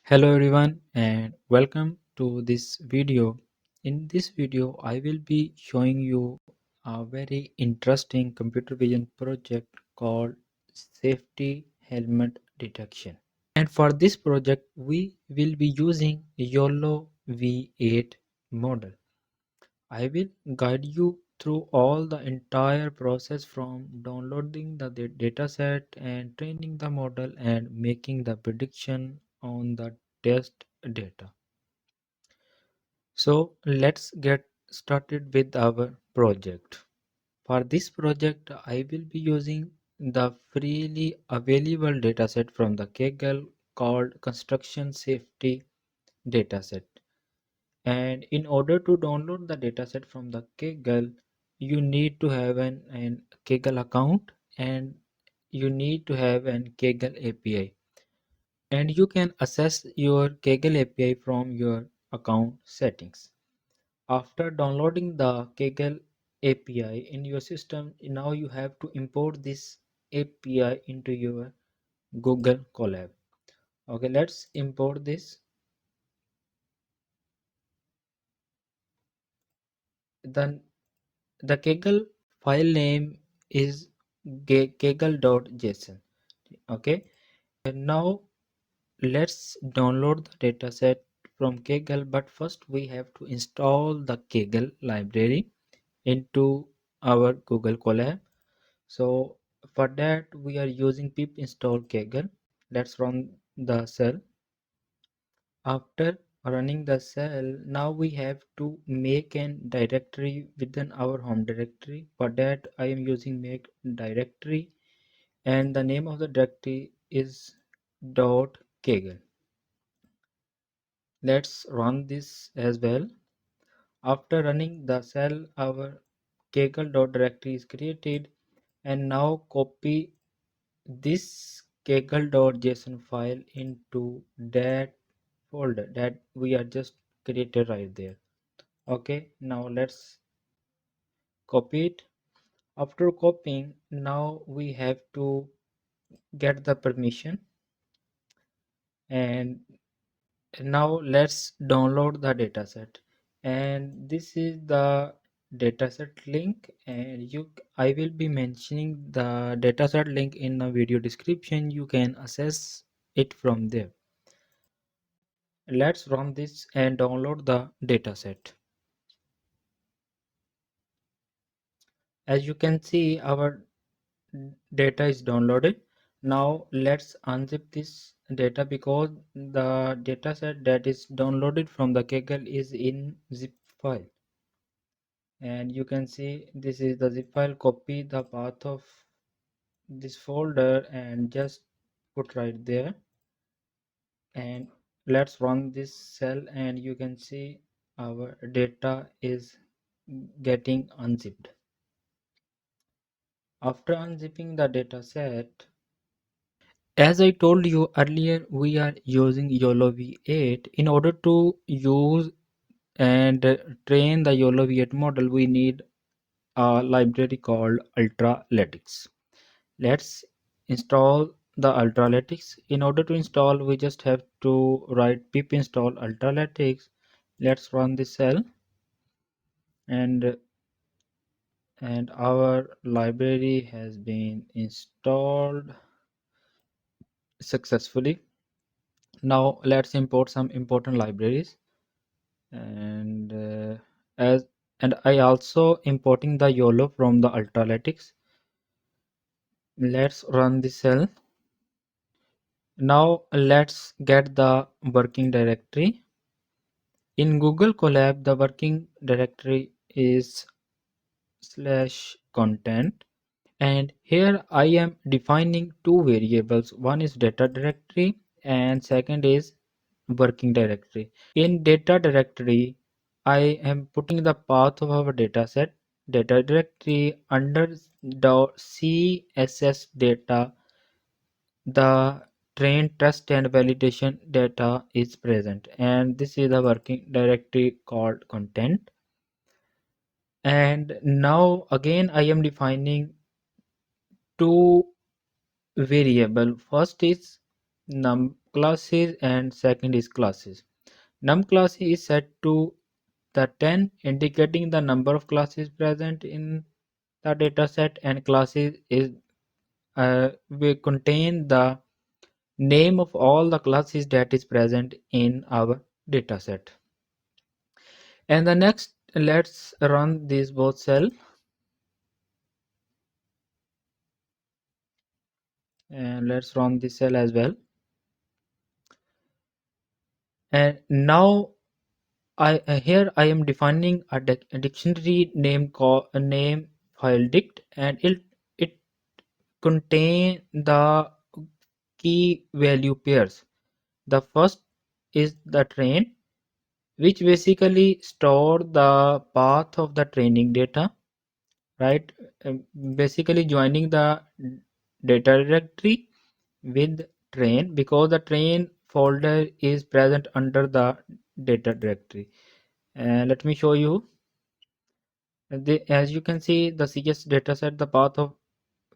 Hello everyone and welcome to this video. In this video I will be showing you a very interesting computer vision project called safety helmet detection. And for this project we will be using YOLOv8 model. I will guide you through all the entire process from downloading the dataset and training the model and making the prediction on the test data. So let's get started with our project. For this project, I will be using the freely available dataset from the Kaggle called Construction Safety Dataset. And in order to download the dataset from the Kaggle, you need to have an Kaggle account and you need to have an Kaggle API. And you can access your Kaggle API from your account settings. After downloading the Kaggle API in your system, now you have to import this API into your Google Colab. Okay, let's import this. Then the Kaggle file name is kaggle.json. Okay, and now let's download the dataset from Kaggle, but first we have to install the Kaggle library into our Google Colab. So for that we are using pip install Kaggle. Let's run the cell. After running the cell, now we have to make an directory within our home directory. For that I am using make directory and the name of the directory is .kaggle. Let's run this as well. After running the cell, our kaggle.directory is created, and now copy this kaggle.json file into that folder that we are just created right there. Okay, now let's copy it. After copying, now we have to get the permission, and now let's download the dataset. And this is the dataset link, and I will be mentioning the dataset link in the video description. You can access it from there. Let's run this and download the dataset. As you can see, our data is downloaded. Now let's unzip this data because the dataset that is downloaded from the Kaggle is in zip file. And you can see this is the zip file. Copy the path of this folder and just put right there, and let's run this cell, and you can see our data is getting unzipped. After unzipping the data set, as I told you earlier, we are using YOLOv8. In order to use and train the YOLOv8 model, we need a library called Ultralytics. Let's install the Ultralytics. In order to install, we just have to write pip install Ultralytics. Let's run this cell, and our library has been installed successfully. Now let's import some important libraries, and as and I also importing the YOLO from the Ultralytics. Let's run the cell. Now let's get the working directory. In Google Colab, the working directory is /content, and here I am defining two variables. One is data directory and second is working directory. In data directory, I am putting the path of our dataset data directory under the CSS data. The train test and validation data is present, and this is the working directory called content. And now again I am defining two variable. First is classes and second is classes. Num class is set to the 10, indicating the number of classes present in the dataset, and classes is will contain the name of all the classes that is present in our dataset. And the next, let's run these both cell, and let's run this cell as well. And now here I am defining a dictionary name called a name file dict, and it contain the key value pairs. The first is the train, which basically store the path of the training data, right? Basically joining the data directory with train, because the train folder is present under the data directory. And let me show you. As you can see, the CS dataset, the path of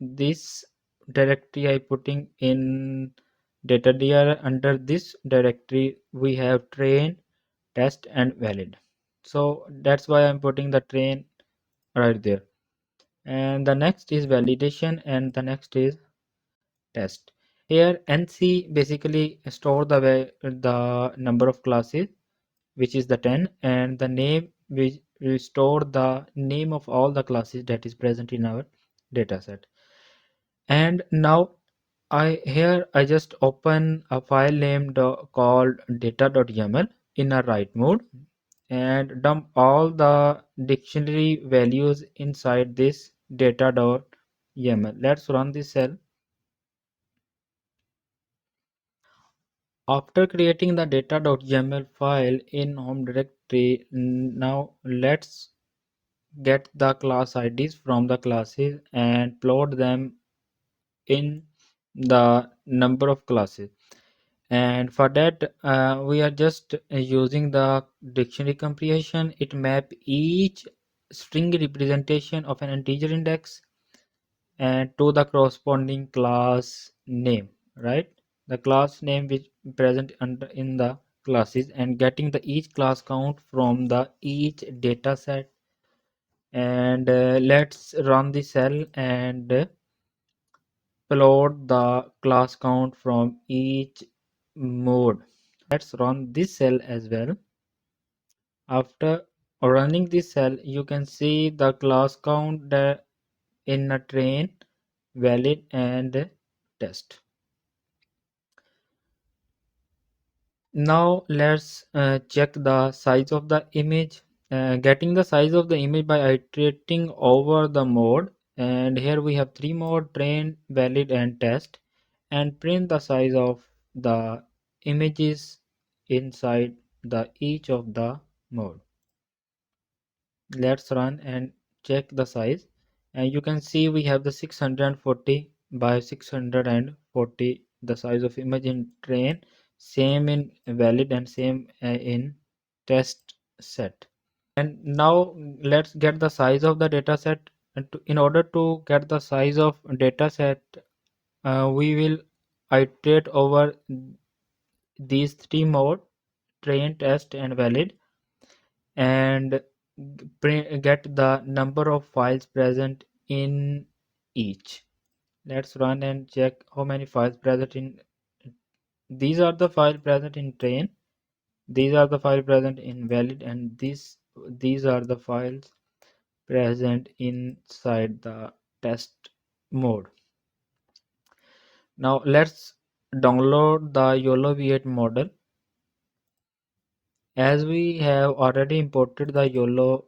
this directory I putting in data dir. Under this directory we have train, test and valid. So that's why I'm putting the train right there. And the next is validation, and the next is test. Here NC basically store the number of classes, which is the 10, and the name, which will store the name of all the classes that is present in our dataset. And now I just open a file named called data.yaml in a write mode, and dump all the dictionary values inside this data.yaml. Let's run this cell. After creating the data.yaml file in home directory, now let's get the class IDs from the classes and plot them in the number of classes. And for that we are just using the dictionary comprehension. It map each string representation of an integer index and to the corresponding class name, right? The class name which present under in the classes, and getting the each class count from the each data set. And let's run the cell and plot the class count from each mode. Let's run this cell as well. After running this cell, you can see the class count in a train, valid and test. Now let's check the size of the image. Getting the size of the image by iterating over the mode, and here we have three mode: train, valid and test, and print the size of the images inside the each of the mode. Let's run and check the size, and you can see we have the 640 by 640 the size of image in train, same in valid and same in test set. And now let's get the size of the data set. And in order to get the size of data set, we will iterate over these three mode: train, test and valid, and get the number of files present in each. Let's run and check how many files present in. These are the files present in train, these are the files present in valid, and these are the files present inside the test mode. Now let's download the YOLOv8 model. As we have already imported the YOLO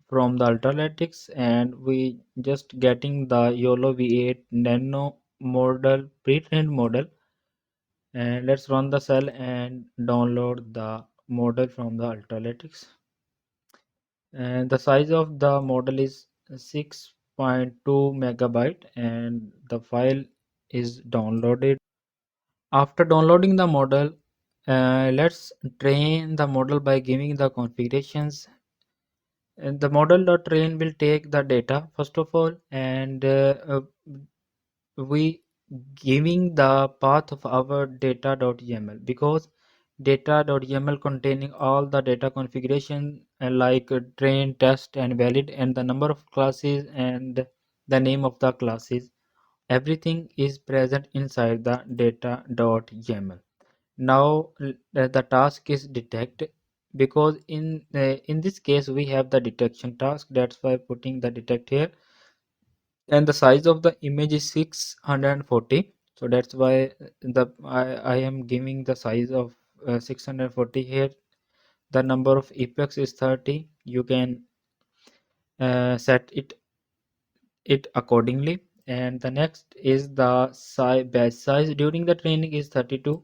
from the Ultralytics, and we just getting the YOLOv8 nano model, pre-trained model. And let's run the cell and download the model from the Ultralytics. And the size of the model is 6.2 megabyte, and the file is downloaded. After downloading the model, let's train the model by giving the configurations. And the model.train will take the data first of all, and we giving the path of our data.yml, because data.yml containing all the data configuration like train, test and valid, and the number of classes and the name of the classes, everything is present inside the data.yml. Now the task is detect, because in this case we have the detection task, that's why putting the detect here, and the size of the image is 640, so that's why I am giving the size of 640 here. The number of epochs is 30. You can set it accordingly. And the next is the batch size during the training is 32,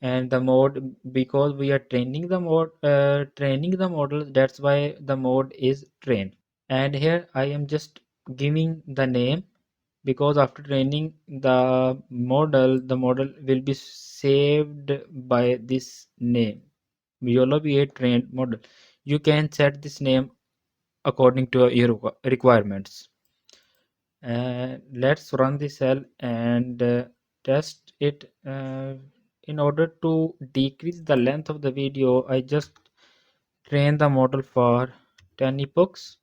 and the mode, because we are training the model, that's why the mode is train. And here I am just giving the name, because after training the model will be saved by this name, YOLOv8 trained model. You can set this name according to your requirements. Let's run the cell and test it. In order to decrease the length of the video, I just train the model for 10 epochs.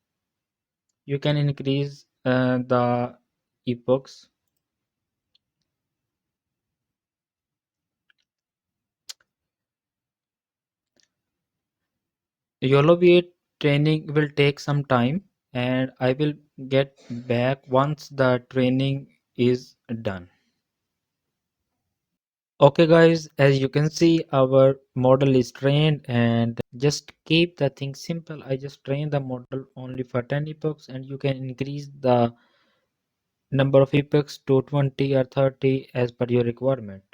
You can increase the epochs. YOLOv8 training will take some time, and I will get back once the training is done. Okay guys, as you can see, our model is trained, and just keep the thing simple. I just train the model only for 10 epochs, and you can increase the number of epochs to 20 or 30 as per your requirement.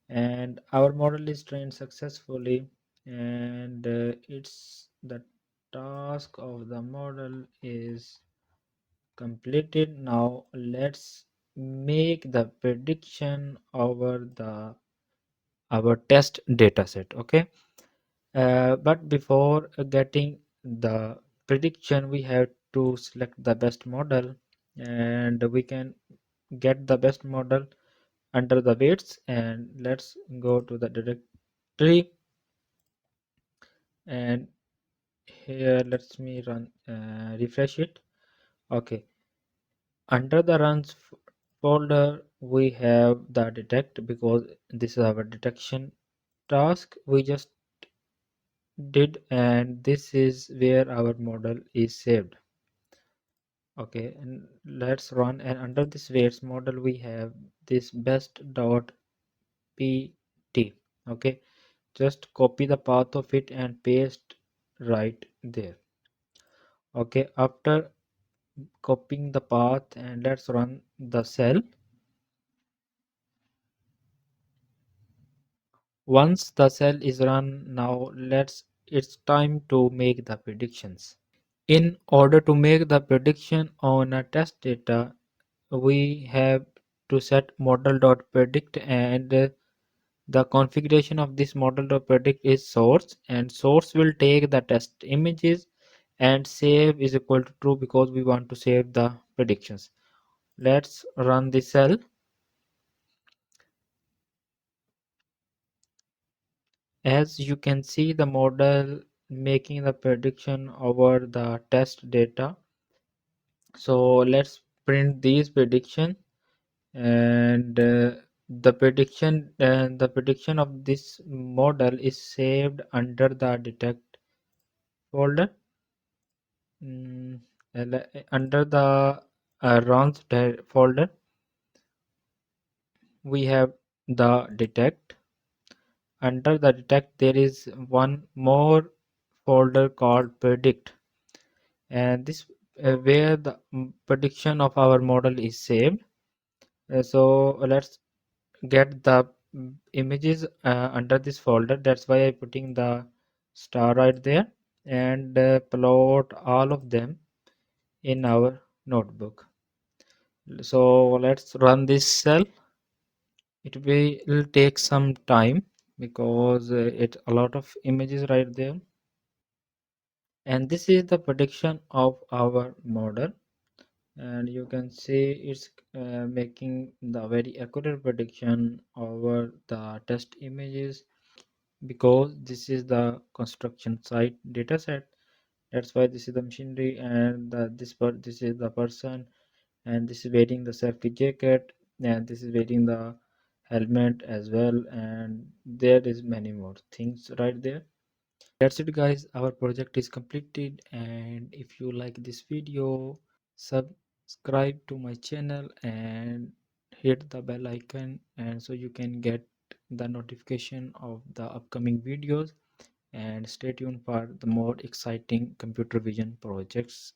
And our model is trained successfully, and it's the task of the model is completed. Now let's make the prediction over our test dataset. Okay, but before getting the prediction, we have to select the best model, and we can get the best model under the weights. And let's go to the directory, and here let's me run refresh it. Okay, under the runs folder we have the detect, because this is our detection task we just did, and this is where our model is saved. Okay, and let's run, and under this weights model we have this best dot pt. Okay, just copy the path of it and paste right there. Okay, after copying the path, and let's run the cell. Once the cell is run, now it's time to make the predictions. In order to make the prediction on a test data, we have to set model.predict, and the configuration of this model.predict is source, and source will take the test images, and save is equal to true, because we want to save the predictions. Let's run the cell. As you can see, the model making the prediction over the test data. So let's print these prediction, and the prediction of this model is saved under the detect folder. Mm, Under the runs folder, we have the detect. Under the detect, there is one more folder called predict, and this where the prediction of our model is saved. So let's get the images under this folder. That's why I'm putting the star right there, and plot all of them in our notebook. So let's run this cell. It will take some time, because it's a lot of images right there. And this is the prediction of our model, and you can see it's making the very accurate prediction over the test images, because this is the construction site data set. That's why this is the machinery, and this is the person, and this is wearing the safety jacket, and this is wearing the helmet as well, and there is many more things right there. That's it guys, our project is completed, and if you like this video, subscribe to my channel and hit the bell icon, and so you can get the notification of the upcoming videos, and stay tuned for the more exciting computer vision projects